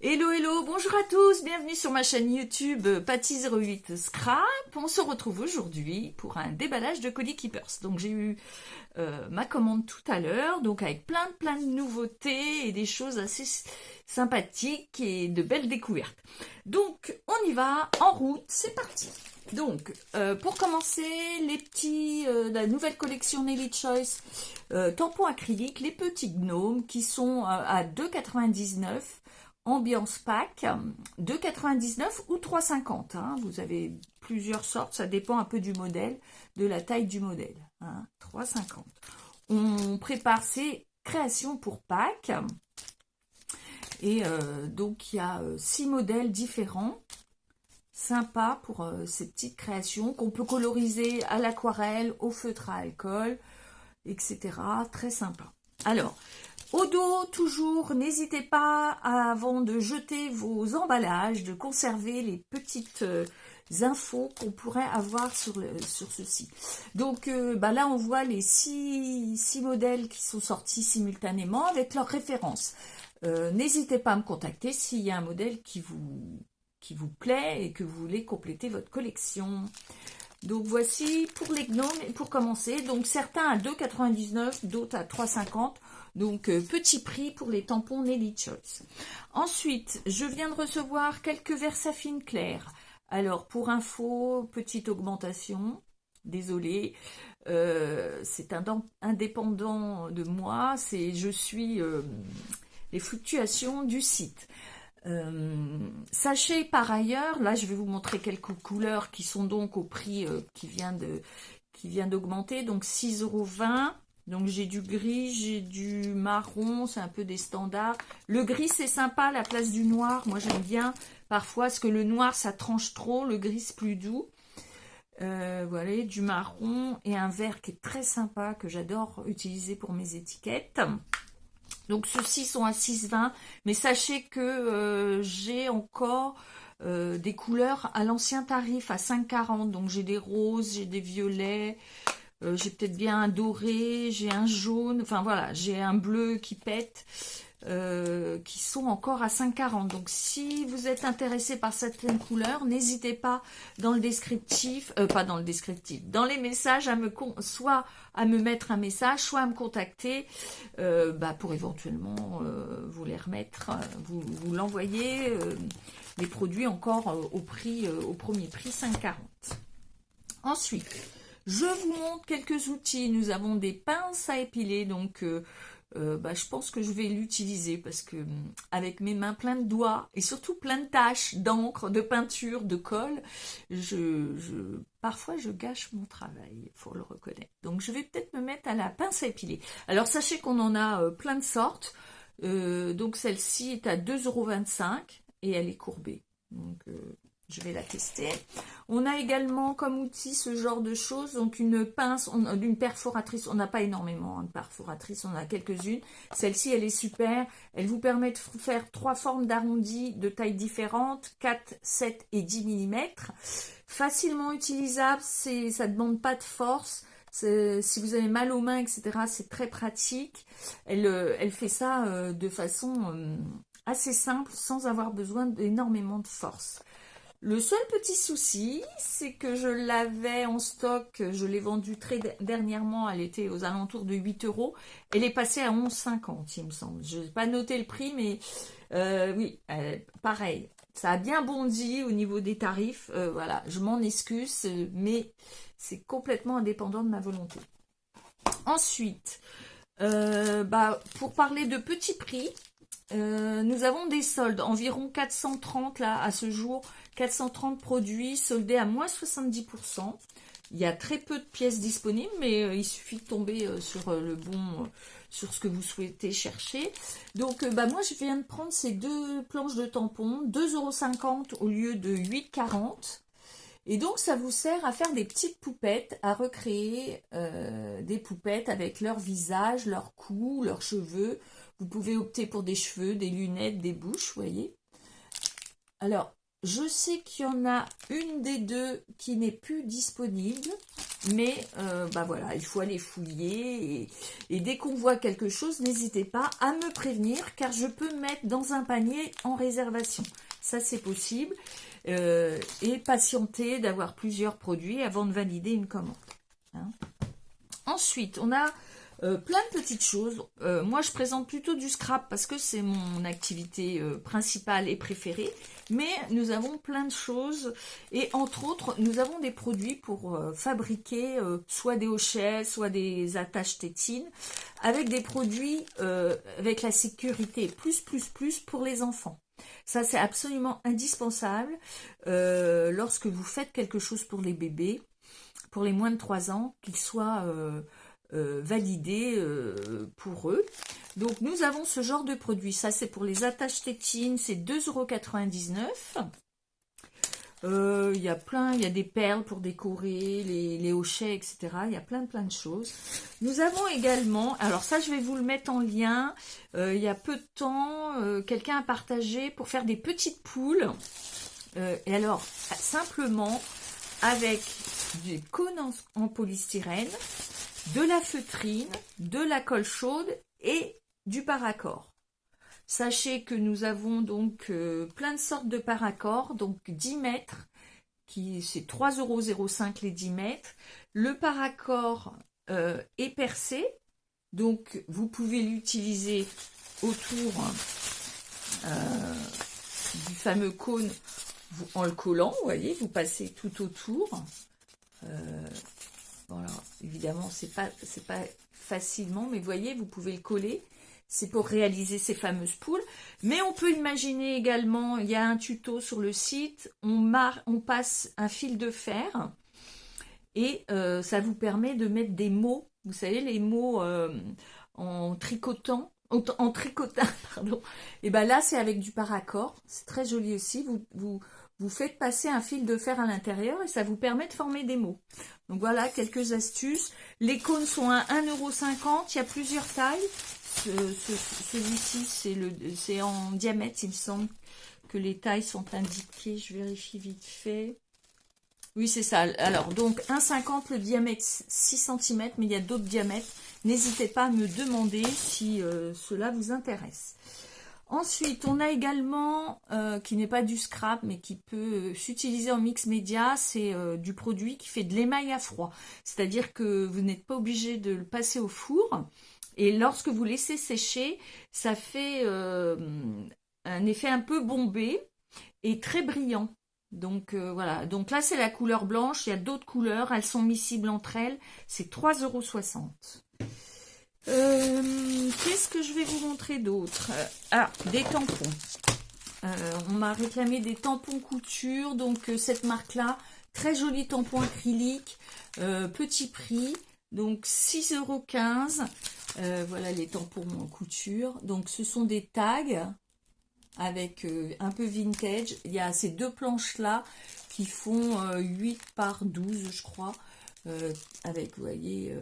Hello, hello, bonjour à tous, bienvenue sur ma chaîne YouTube Patty08 Scrap. On se retrouve aujourd'hui pour un déballage de colis Keepers. Donc j'ai eu ma commande tout à l'heure, donc avec plein de nouveautés et des choses assez sympathiques et de belles découvertes. Donc on y va, en route, c'est parti. Donc pour commencer, la nouvelle collection Nelly Choice tampons acryliques, les petits gnomes qui sont à 2,99 €. Ambiance pack, 2,99 ou 3,50 €. Hein. Vous avez plusieurs sortes, ça dépend un peu du modèle, de la taille du modèle. Hein. 3,50 €. On prépare ces créations pour Pâques. Et donc il y a 6 modèles différents. Sympa pour ces petites créations qu'on peut coloriser à l'aquarelle, au feutre à alcool, etc. Très sympa. Alors, au dos, toujours, n'hésitez pas, avant de jeter vos emballages, de conserver les petites infos qu'on pourrait avoir sur ceci. Donc là, on voit les 6 modèles qui sont sortis simultanément avec leurs références. N'hésitez pas à me contacter s'il y a un modèle qui vous plaît et que vous voulez compléter votre collection. Donc voici pour les gnomes et pour commencer. Donc certains à 2,99 €, d'autres à 3,50 €. Donc petit prix pour les tampons Nelly Choice. Ensuite, je viens de recevoir quelques Versafine clairs. Alors pour info, petite augmentation. Désolée, c'est indépendant de moi. Je suis les fluctuations du site. Sachez par ailleurs, là je vais vous montrer quelques couleurs qui sont donc au prix qui vient d'augmenter, donc 6,20 €. Donc j'ai du gris, j'ai du marron, c'est un peu des standards. Le gris c'est sympa à la place du noir, moi j'aime bien parfois, parce que le noir ça tranche trop, le gris c'est plus doux. Voilà, du marron et un vert qui est très sympa, que j'adore utiliser pour mes étiquettes. Donc ceux-ci sont à 6,20 €, mais sachez que j'ai encore des couleurs à l'ancien tarif, à 5,40 €. Donc j'ai des roses, j'ai des violets, j'ai peut-être bien un doré, j'ai un jaune, enfin voilà, j'ai un bleu qui pète, qui sont encore à 5,40 €. Donc si vous êtes intéressé par certaines couleurs, n'hésitez pas dans le descriptif, pas dans le descriptif, dans les messages soit à me mettre un message, soit à me contacter pour éventuellement vous les remettre, vous l'envoyer, les produits encore au premier prix 5,40 €. Ensuite, je vous montre quelques outils. Nous avons des pinces à épiler, donc je pense que je vais l'utiliser parce que avec mes mains pleines de doigts et surtout plein de taches d'encre, de peinture, de colle, parfois je gâche mon travail, il faut le reconnaître. Donc je vais peut-être me mettre à la pince à épiler. Alors sachez qu'on en a plein de sortes. Donc celle-ci est à 2,25 € et elle est courbée. Donc je vais la tester. On a également comme outil ce genre de choses, donc une pince, une perforatrice. On n'a pas énormément de perforatrices, on a quelques-unes. Celle-ci, elle est super. Elle vous permet de faire 3 formes d'arrondis de tailles différentes, 4, 7 et 10 mm. Facilement utilisable, ça ne demande pas de force. Si vous avez mal aux mains, etc., c'est très pratique. Elle fait ça de façon assez simple, sans avoir besoin d'énormément de force. Le seul petit souci, c'est que je l'avais en stock, je l'ai vendue très dernièrement, elle était aux alentours de 8 €. Elle est passée à 11,50 €, il me semble. Je n'ai pas noté le prix, mais oui, pareil. Ça a bien bondi au niveau des tarifs. Voilà, je m'en excuse, mais c'est complètement indépendant de ma volonté. Ensuite, pour parler de petits prix, nous avons des soldes, environ 430 là à ce jour, 430 produits soldés à moins 70%. Il y a très peu de pièces disponibles, mais il suffit de tomber sur sur ce que vous souhaitez chercher. Donc moi je viens de prendre ces 2 planches de tampons, 2,50 € au lieu de 8,40 €. Et donc ça vous sert à faire des petites poupettes, à recréer des poupettes avec leur visage, leur cou, leurs cheveux. Vous pouvez opter pour des cheveux, des lunettes, des bouches, vous voyez. Alors, je sais qu'il y en a une des deux qui n'est plus disponible. mais bah voilà, il faut aller fouiller, et dès qu'on voit quelque chose, n'hésitez pas à me prévenir, car je peux mettre dans un panier en réservation. Ça, c'est possible, et patienter d'avoir plusieurs produits avant de valider une commande. Hein. Ensuite, on a plein de petites choses. Moi, je présente plutôt du scrap parce que c'est mon activité principale et préférée. Mais nous avons plein de choses. Et entre autres, nous avons des produits pour fabriquer soit des hochets, soit des attaches tétines, avec des produits avec la sécurité plus pour les enfants. Ça, c'est absolument indispensable lorsque vous faites quelque chose pour les bébés, pour les moins de 3 ans, qu'ils soient validé pour eux. Donc nous avons ce genre de produit. Ça, c'est pour les attaches tétines, c'est 2,99 €. Il y a plein, il y a des perles pour décorer, les hochets, etc. Il y a plein de choses. Nous avons également, alors ça je vais vous le mettre en lien, il y a peu de temps, quelqu'un a partagé pour faire des petites poules. Et alors, simplement, avec des cônes en polystyrène, de la feutrine, de la colle chaude et du paracord. Sachez que nous avons donc plein de sortes de paracord, donc 10 mètres, c'est 3,05 € les 10 mètres. Le paracord est percé, donc vous pouvez l'utiliser autour du fameux cône en le collant, vous voyez, vous passez tout autour. Voilà, évidemment, c'est pas facilement, mais vous voyez, vous pouvez le coller. C'est pour réaliser ces fameuses poules. Mais on peut imaginer également, il y a un tuto sur le site, on passe un fil de fer et ça vous permet de mettre des mots, vous savez, les mots en tricotant, pardon. Et ben là, c'est avec du paracord, c'est très joli aussi. Vous faites passer un fil de fer à l'intérieur et ça vous permet de former des mots. Donc voilà, quelques astuces. Les cônes sont à 1,50 €. Il y a plusieurs tailles. Celui-ci, c'est en diamètre. Il me semble que les tailles sont indiquées. Je vérifie vite fait. Oui, c'est ça. Alors, donc 1,50 € le diamètre, 6 cm, mais il y a d'autres diamètres. N'hésitez pas à me demander si cela vous intéresse. Ensuite, on a également, qui n'est pas du scrap, mais qui peut s'utiliser en mix média, c'est du produit qui fait de l'émail à froid. C'est-à-dire que vous n'êtes pas obligé de le passer au four. Et lorsque vous laissez sécher, ça fait un effet un peu bombé et très brillant. Donc voilà, donc là c'est la couleur blanche, il y a d'autres couleurs, elles sont miscibles entre elles, c'est 3,60 €. Qu'est-ce que je vais vous montrer d'autre? Des tampons. On m'a réclamé des tampons couture, donc cette marque-là, très joli tampon acrylique, petit prix, donc 6,15 €. Voilà les tampons en couture. Donc ce sont des tags avec un peu vintage. Il y a ces deux planches-là qui font 8 par 12, je crois, avec, vous voyez,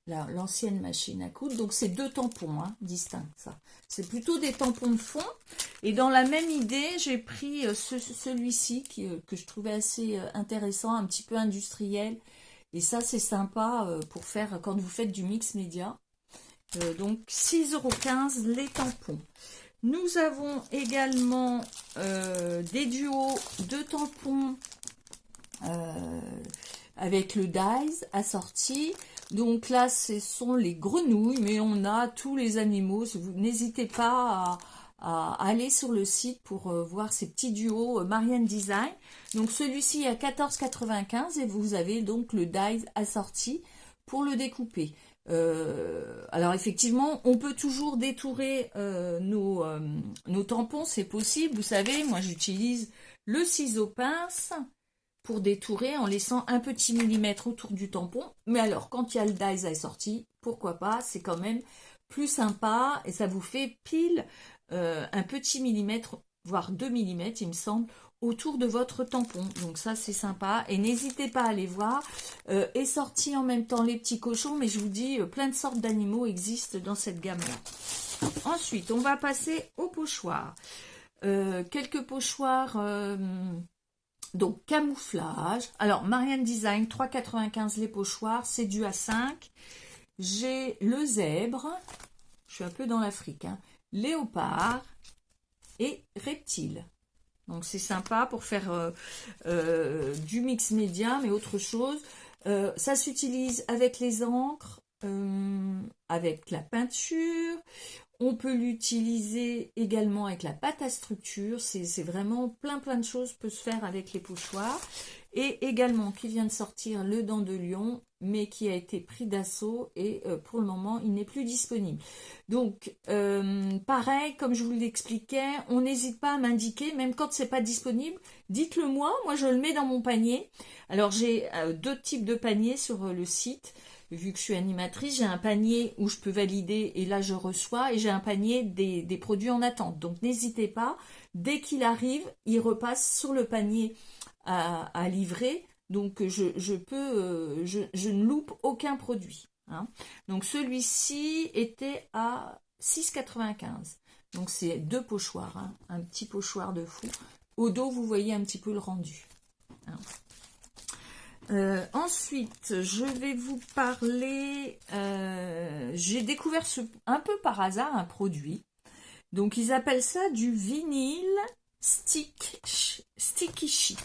l'ancienne machine à coudre. Donc c'est deux tampons distincts, ça. C'est plutôt des tampons de fond. Et dans la même idée, j'ai pris celui-ci que je trouvais assez intéressant, un petit peu industriel. Et ça, c'est sympa pour faire quand vous faites du mix média. Donc 6,15 € les tampons. Nous avons également des duos de tampons avec le Dies assorti. Donc là, ce sont les grenouilles, mais on a tous les animaux. Vous n'hésitez pas à aller sur le site pour voir ces petits duos Marianne Design. Donc celui-ci est à 14,95 € et vous avez donc le Dies assorti pour le découper. Alors effectivement, on peut toujours détourer nos tampons, c'est possible. Vous savez, moi j'utilise le ciseau pince pour détourer en laissant un petit millimètre autour du tampon. Mais alors, quand il y a le Dies assorti, pourquoi pas, c'est quand même plus sympa et ça vous fait pile un petit millimètre, voire 2 mm, il me semble, autour de votre tampon. Donc ça, c'est sympa. Et n'hésitez pas à aller voir. Est sorti en même temps les petits cochons, mais je vous dis, plein de sortes d'animaux existent dans cette gamme-là. Ensuite, on va passer aux pochoirs. Quelques pochoirs Donc, camouflage. Alors, Marianne Design, 3,95 les pochoirs, c'est du A5. J'ai le zèbre, je suis un peu dans l'Afrique, hein, léopard et reptile. Donc, c'est sympa pour faire du mix média, mais autre chose. Ça s'utilise avec les encres, avec la peinture. On peut l'utiliser également avec la pâte à structure. C'est vraiment plein de choses peut se faire avec les pochoirs. Et également qui vient de sortir le Dent de Lion, mais qui a été pris d'assaut et pour le moment il n'est plus disponible. Donc pareil, comme je vous l'expliquais, on n'hésite pas à m'indiquer, même quand c'est pas disponible, dites-le moi je le mets dans mon panier. Alors j'ai deux types de paniers sur le site. Vu que je suis animatrice, j'ai un panier où je peux valider et là je reçois, et j'ai un panier des produits en attente. Donc n'hésitez pas, dès qu'il arrive, il repasse sur le panier à livrer. Donc je ne loupe aucun produit. Hein. Donc celui-ci était à 6,95. Donc c'est deux pochoirs, hein, un petit pochoir de fou. Au dos, vous voyez un petit peu le rendu. Hein. Ensuite, je vais vous parler, j'ai découvert un peu par hasard un produit. Donc, ils appellent ça du vinyle sticky sheet.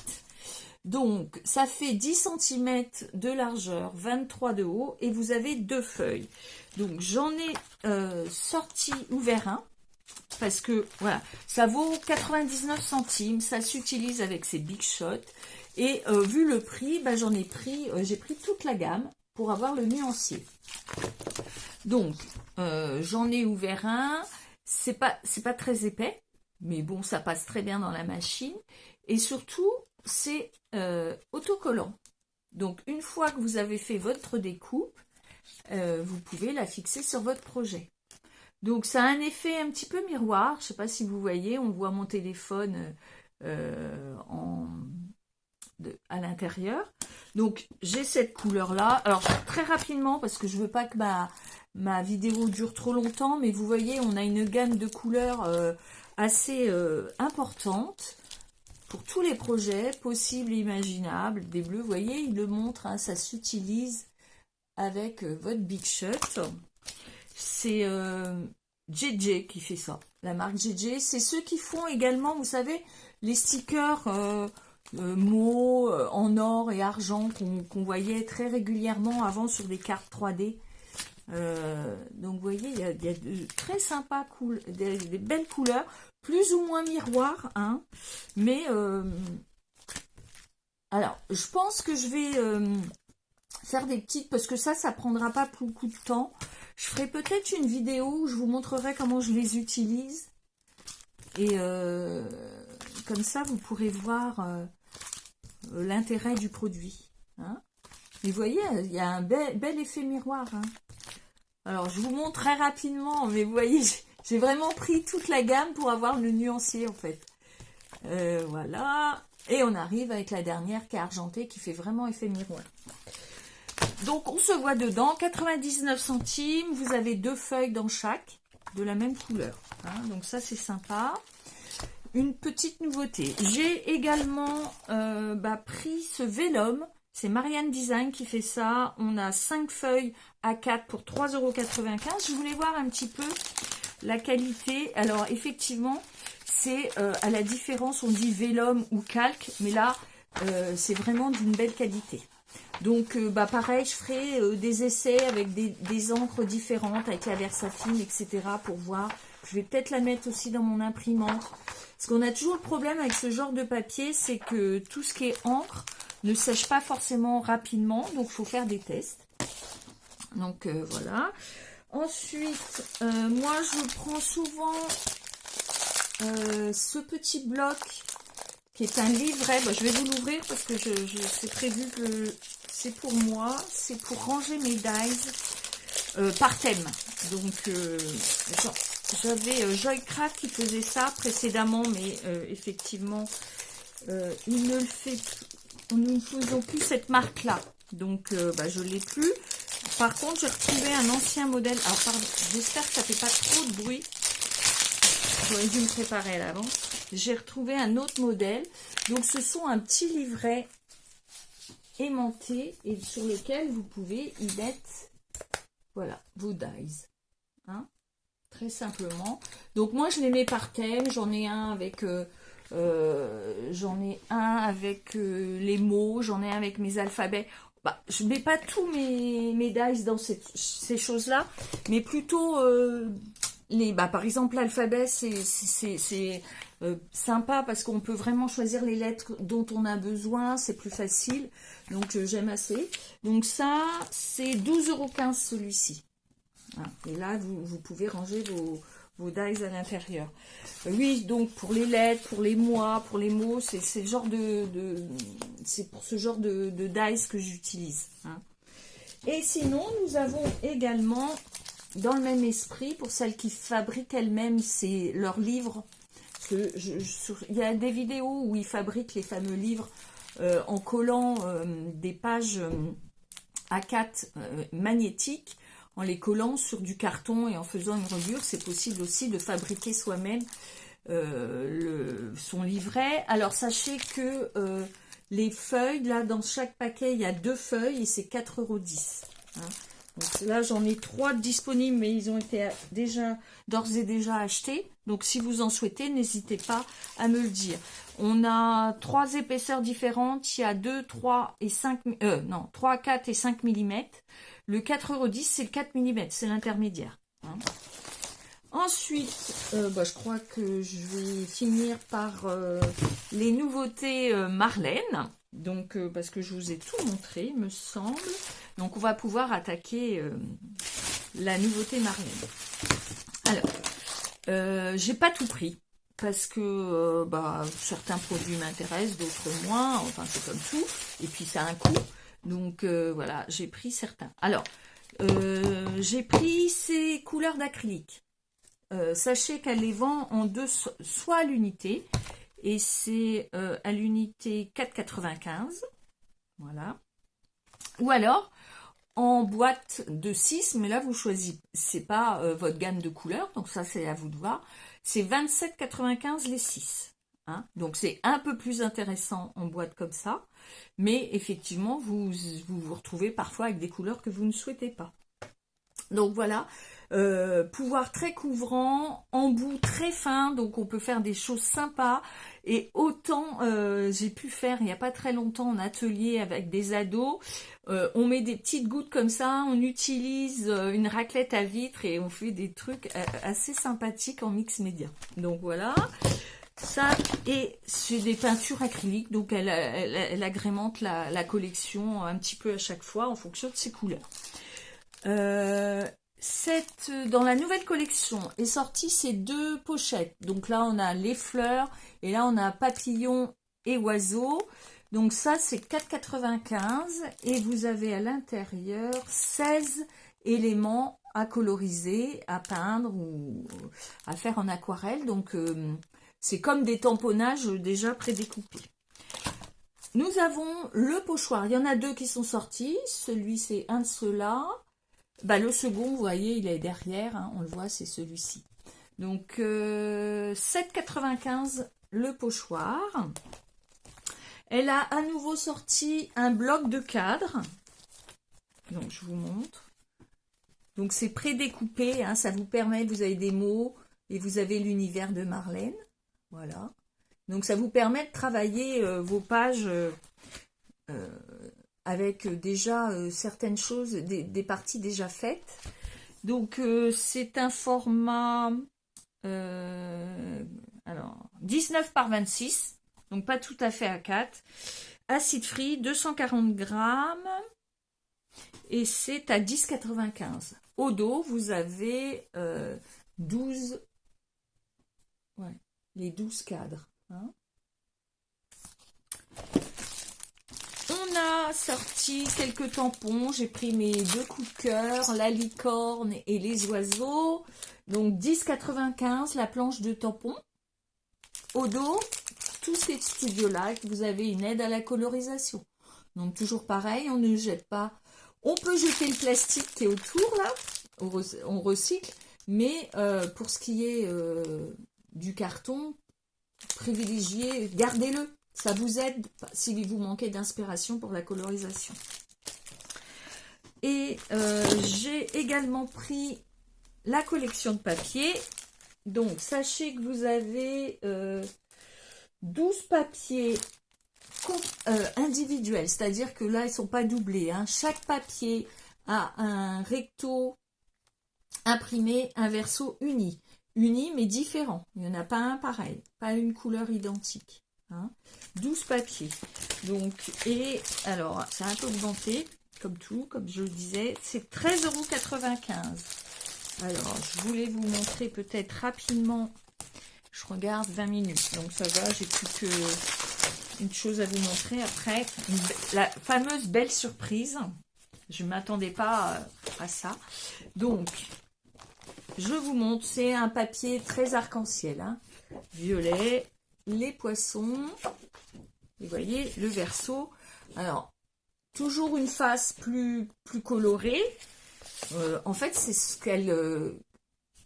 Donc, ça fait 10 cm de largeur, 23 de haut, et vous avez deux feuilles. Donc, j'en ai ouvert un. Parce que, voilà, ça vaut 99 centimes, ça s'utilise avec ces Big Shot. Et vu le prix, bah, j'ai pris toute la gamme pour avoir le nuancier. Donc, j'en ai ouvert un. C'est pas très épais, mais bon, ça passe très bien dans la machine. Et surtout, c'est autocollant. Donc, une fois que vous avez fait votre découpe, vous pouvez la fixer sur votre projet. Donc, ça a un effet un petit peu miroir. Je ne sais pas si vous voyez, on voit mon téléphone à l'intérieur. Donc, j'ai cette couleur-là. Alors, très rapidement, parce que je ne veux pas que ma vidéo dure trop longtemps, mais vous voyez, on a une gamme de couleurs assez importante pour tous les projets possibles et imaginables. Des bleus, vous voyez, il le montre, hein, ça s'utilise avec votre Big Shot. C'est JJ qui fait ça, la marque JJ. C'est ceux qui font également, vous savez, les stickers mots en or et argent qu'on voyait très régulièrement avant sur des cartes 3D. Donc vous voyez, il y a de très sympas, des belles couleurs, plus ou moins miroir, hein. Mais alors, je pense que je vais faire des petites, parce que ça prendra pas beaucoup de temps. Je ferai peut-être une vidéo où je vous montrerai comment je les utilise. Et comme ça, vous pourrez voir l'intérêt du produit. Hein. Mais vous voyez, il y a un bel effet miroir. Hein. Alors, je vous montre très rapidement, mais vous voyez, j'ai vraiment pris toute la gamme pour avoir le nuancier, en fait. Voilà. Et on arrive avec la dernière qui est argentée, qui fait vraiment effet miroir. Donc, on se voit dedans, 99 centimes. Vous avez deux feuilles dans chaque, de la même couleur. Hein, donc, ça, c'est sympa. Une petite nouveauté. J'ai également pris ce vélum. C'est Marianne Design qui fait ça. On a 5 feuilles A4 pour 3,95 €. Je voulais voir un petit peu la qualité. Alors, effectivement, c'est à la différence, on dit vélum ou calque. Mais là, c'est vraiment d'une belle qualité. Donc, pareil, je ferai des essais avec des encres différentes, avec la Versafine, etc. pour voir. Je vais peut-être la mettre aussi dans mon imprimante. Parce qu'on a toujours le problème avec ce genre de papier, c'est que tout ce qui est encre ne sèche pas forcément rapidement. Donc, il faut faire des tests. Donc, voilà. Ensuite, moi, je prends souvent ce petit bloc qui est un livret. Je vais vous l'ouvrir parce que c'est prévu que c'est pour moi. C'est pour ranger mes dies par thème. Donc, j'avais Joycraft qui faisait ça précédemment, mais effectivement, nous ne faisons plus cette marque-là. Donc, je ne l'ai plus. Par contre, j'ai retrouvé un ancien modèle. Alors, j'espère que ça ne fait pas trop de bruit. J'aurais dû me préparer à l'avance. j'ai retrouvé un autre modèle. Donc ce sont un petit livret aimanté et sur lequel vous pouvez y mettre, voilà, vos dies. Hein, très simplement. Donc moi je les mets par thème. J'en ai un avec les mots, j'en ai un avec mes alphabets. Bah, je ne mets pas tous mes dice dans ces choses-là, mais plutôt par exemple l'alphabet, c'est sympa parce qu'on peut vraiment choisir les lettres dont on a besoin, c'est plus facile, donc j'aime assez. Donc ça, c'est 12,15 € celui-ci. Voilà. Et là, vous pouvez ranger vos dies à l'intérieur. Oui, donc pour les lettres, pour les mois, pour les mots, c'est le genre c'est pour ce genre de dies que j'utilise. Hein. Et sinon, nous avons également, dans le même esprit, pour celles qui fabriquent elles-mêmes leurs livres, il y a des vidéos où ils fabriquent les fameux livres en collant des pages A4 magnétiques, en les collant sur du carton et en faisant une reliure. C'est possible aussi de fabriquer soi-même son livret. Alors sachez que les feuilles, là dans chaque paquet il y a 2 feuilles et c'est 4,10 €. Hein. Donc là j'en ai 3 disponibles, mais ils ont été d'ores et déjà achetés. Donc si vous en souhaitez, n'hésitez pas à me le dire. On a 3 épaisseurs différentes. Il y a 2, 3 et 5, 3, 4 et 5 mm. Le 4,10 €, c'est le 4 mm, c'est l'intermédiaire. Hein. Ensuite, je crois que je vais finir par les nouveautés Marlène. Donc, parce que je vous ai tout montré, il me semble. Donc, on va pouvoir attaquer la nouveauté Marlène. Alors, j'ai pas tout pris. Parce que certains produits m'intéressent, d'autres moins. Enfin, c'est comme tout. Et puis, ça a un coût. Donc voilà, j'ai pris certains. Alors, j'ai pris ces couleurs d'acrylique. Sachez qu'elle les vend en deux, soit à l'unité, et c'est à l'unité 4,95. Voilà. Ou alors en boîte de 6, mais là vous choisissez pas votre gamme de couleurs, donc ça c'est à vous de voir. C'est 27,95 les 6. Hein, donc c'est un peu plus intéressant en boîte comme ça, mais effectivement vous retrouvez parfois avec des couleurs que vous ne souhaitez pas. Donc voilà, pouvoir très couvrant, embout très fin, donc on peut faire des choses sympas. Et autant j'ai pu faire il n'y a pas très longtemps en atelier avec des ados, on met des petites gouttes comme ça, on utilise une raclette à vitre et on fait des trucs assez sympathiques en mix média. Donc voilà. Ça, et c'est des peintures acryliques, donc elle agrémente la collection un petit peu à chaque fois en fonction de ses couleurs. Dans la nouvelle collection est sorti ces 2 pochettes. Donc là on a les fleurs et là on a papillons et oiseaux. Donc ça c'est 4,95 et vous avez à l'intérieur 16 éléments à coloriser, à peindre ou à faire en aquarelle. Donc c'est comme des tamponnages déjà prédécoupés. Nous avons le pochoir. Il y en a 2 qui sont sortis. Celui, c'est un de ceux-là. Le second, vous voyez, il est derrière. Hein, on le voit, c'est celui-ci. Donc, 7,95 le pochoir. Elle a à nouveau sorti un bloc de cadre. Donc, je vous montre. Donc, c'est prédécoupé. Hein, ça vous permet, vous avez des mots et vous avez l'univers de Marlène. Voilà. Donc ça vous permet de travailler vos pages avec déjà certaines choses, des parties déjà faites. Donc c'est un format 19 par 26, donc pas tout à fait A4. Acide free, 240 grammes et c'est à 10,95. Au dos, vous avez 12... Ouais. Les 12 cadres. Hein. On a sorti quelques tampons. J'ai pris mes 2 coups de cœur, la licorne et les oiseaux. Donc 10,95 la planche de tampons. Au dos, tous ces studios-là, vous avez une aide à la colorisation. Donc toujours pareil, on ne jette pas. On peut jeter le plastique qui est autour là, on recycle. Mais pour ce qui est... du carton, privilégiez, gardez-le. Ça vous aide si vous manquez d'inspiration pour la colorisation. Et j'ai également pris la collection de papier. Donc, sachez que vous avez 12 papiers individuels. C'est-à-dire que là, ils ne sont pas doublés. Hein. Chaque papier a un recto imprimé, un verso uni. Uni, mais différent. Il n'y en a pas un pareil. Pas une couleur identique. Hein. 12 papiers. Donc, et alors, ça a un peu augmenté, comme tout, comme je le disais. C'est 13,95 €. Alors, je voulais vous montrer peut-être rapidement. Je regarde 20 minutes. Donc, ça va, j'ai plus que une chose à vous montrer après. La fameuse belle surprise. Je ne m'attendais pas à ça. Donc, je vous montre. C'est un papier très arc-en-ciel. Hein. Violet. Les poissons, vous voyez, le verso. Alors, toujours une face plus colorée. En fait, c'est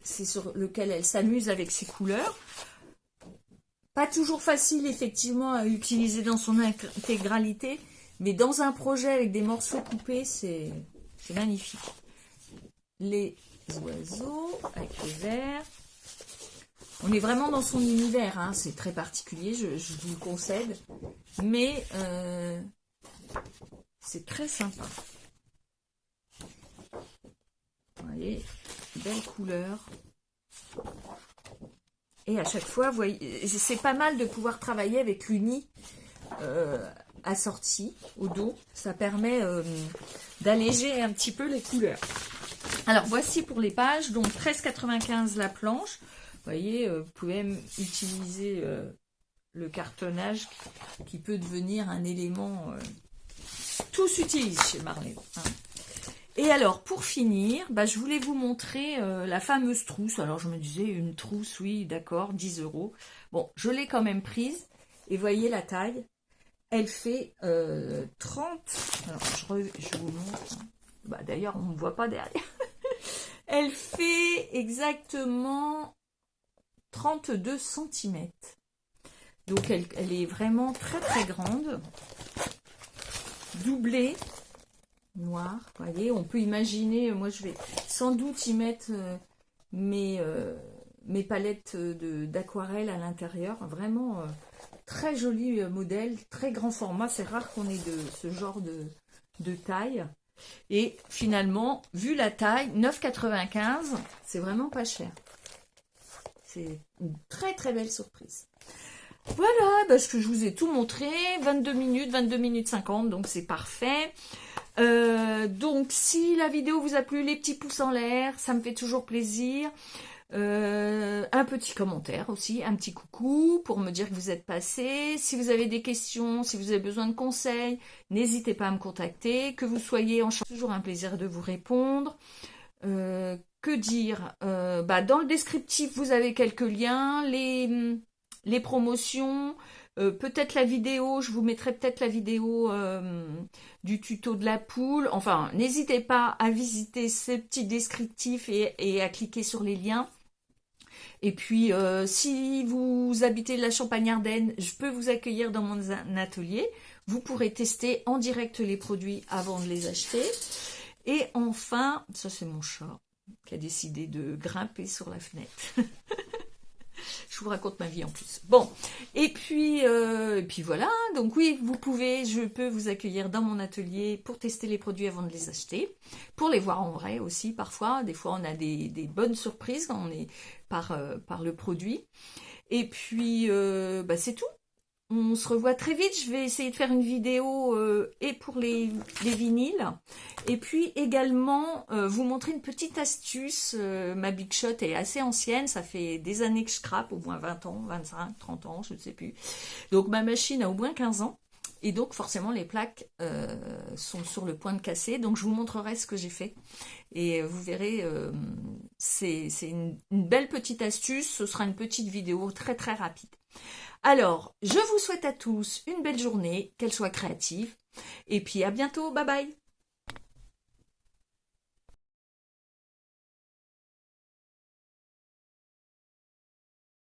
c'est sur lequel elle s'amuse avec ses couleurs. Pas toujours facile, effectivement, à utiliser dans son intégralité, mais dans un projet avec des morceaux coupés, c'est magnifique. Les oiseaux avec le vert. On est vraiment dans son univers, hein. C'est très particulier, je vous le concède, mais c'est très sympa. Vous voyez, belle couleur. Et à chaque fois, vous voyez, c'est pas mal de pouvoir travailler avec l'uni assorti au dos. Ça permet d'alléger un petit peu les couleurs. Alors, voici pour les pages, donc 13,95 € la planche. Vous voyez, vous pouvez même utiliser le cartonnage qui peut devenir un élément... tout s'utilise chez Marley. Hein. Et alors, pour finir, je voulais vous montrer la fameuse trousse. Alors, je me disais, une trousse, oui, d'accord, 10 €. Bon, je l'ai quand même prise. Et voyez la taille. Elle fait 30... Alors, je vous montre. Hein. D'ailleurs, on ne me voit pas derrière. Elle fait exactement... 32 cm. Donc elle est vraiment très très grande. Doublée. Noir. Vous voyez, on peut imaginer, moi je vais sans doute y mettre mes palettes d'aquarelle à l'intérieur. Vraiment très joli modèle, très grand format. C'est rare qu'on ait de ce genre de taille. Et finalement, vu la taille, 9,95 €, c'est vraiment pas cher. C'est une très très belle surprise. Voilà, ce que je vous ai tout montré. 22 minutes 50, donc c'est parfait. Donc si la vidéo vous a plu, les petits pouces en l'air, ça me fait toujours plaisir. Un petit commentaire aussi, un petit coucou pour me dire que vous êtes passé. Si vous avez des questions, si vous avez besoin de conseils, n'hésitez pas à me contacter. Que vous soyez en charge, toujours un plaisir de vous répondre. Que dire, dans le descriptif, vous avez quelques liens, les promotions, peut-être la vidéo, je vous mettrai peut-être la vidéo du tuto de la poule. Enfin, n'hésitez pas à visiter ce petit descriptif et à cliquer sur les liens. Et puis, si vous habitez la Champagne-Ardenne, je peux vous accueillir dans mon atelier. Vous pourrez tester en direct les produits avant de les acheter. Et enfin, ça c'est mon chat qui a décidé de grimper sur la fenêtre. Je vous raconte ma vie en plus. Bon, et puis voilà. Donc oui, je peux vous accueillir dans mon atelier pour tester les produits avant de les acheter, pour les voir en vrai aussi parfois. Des fois, on a des bonnes surprises quand on est par le produit. Et puis, c'est tout. On se revoit très vite. Je vais essayer de faire une vidéo et pour les vinyles. Et puis également vous montrer une petite astuce. Ma Big Shot est assez ancienne. Ça fait des années que je scrape, au moins 20 ans, 25, 30 ans, je ne sais plus. Donc ma machine a au moins 15 ans. Et donc forcément les plaques sont sur le point de casser. Donc je vous montrerai ce que j'ai fait. Et vous verrez, c'est une belle petite astuce. Ce sera une petite vidéo très très rapide. Alors, je vous souhaite à tous une belle journée, qu'elle soit créative. Et puis à bientôt, bye bye.